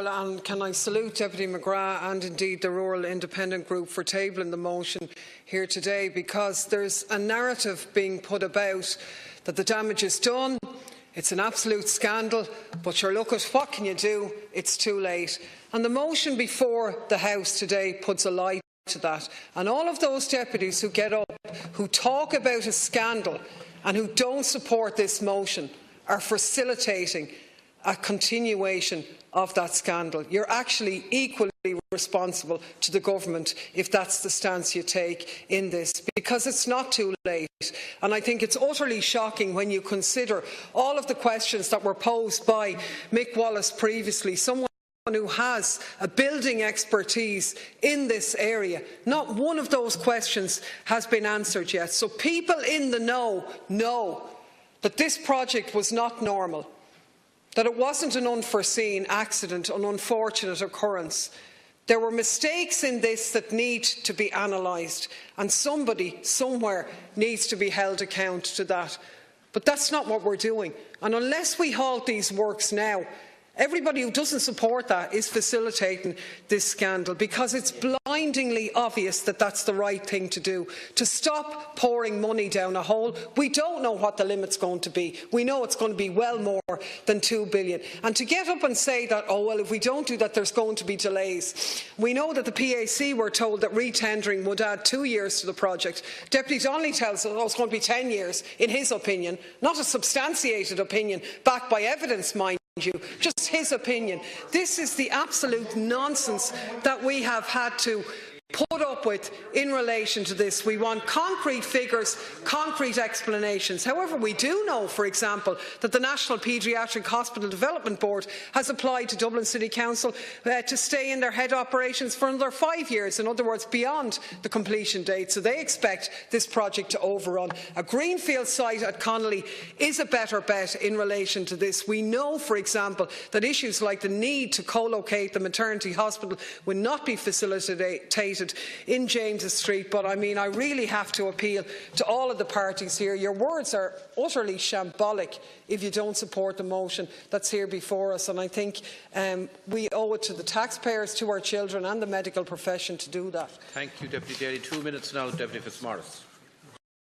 And can I salute Deputy McGrath and indeed the Rural Independent Group for tabling the motion here today, because there's a narrative being put about that the damage is done, it's an absolute scandal, but sure, look at what can you do, it's too late. And the motion before the House today puts a light to that. And all of those deputies who get up, who talk about a scandal and who don't support this motion are facilitating a continuation of that scandal. You're actually equally responsible to the government if that's the stance you take in this, because it's not too late. And I think it's utterly shocking when you consider all of the questions that were posed by Mick Wallace previously, someone who has a building expertise in this area. Not one of those questions has been answered yet. So people in the know that this project was not normal, that it wasn't an unforeseen accident, an unfortunate occurrence. There were mistakes in this that need to be analysed, and somebody somewhere needs to be held account to that. But that's not what we're doing. And unless we halt these works now, everybody who doesn't support that is facilitating this scandal, because it's blindingly obvious that that's the right thing to do, to stop pouring money down a hole. We don't know what the limit's going to be. We know it's going to be well more than $2 billion. And to get up and say that, oh well, if we don't do that there's going to be delays. We know that the PAC were told that retendering would add 2 years to the project. Deputy Donnelly tells us it's going to be 10 years, in his opinion, not a substantiated opinion, backed by evidence, mind you, just his opinion. This is the absolute nonsense that we have had to put up with in relation to this. We want concrete figures, concrete explanations. However, we do know, for example, that the National Paediatric Hospital Development Board has applied to Dublin City Council to stay in their head operations for another 5 years, in other words, beyond the completion date. So they expect this project to overrun. A greenfield site at Connolly is a better bet in relation to this. We know, for example, that issues like the need to co-locate the maternity hospital will not be facilitated in James's Street. But I mean, I really have to appeal to all of the parties here. Your words are utterly shambolic if you don't support the motion that's here before us, and I think we owe it to the taxpayers, to our children and the medical profession to do that. Thank you, Deputy Daly. 2 minutes now, Deputy Fitzmaurice.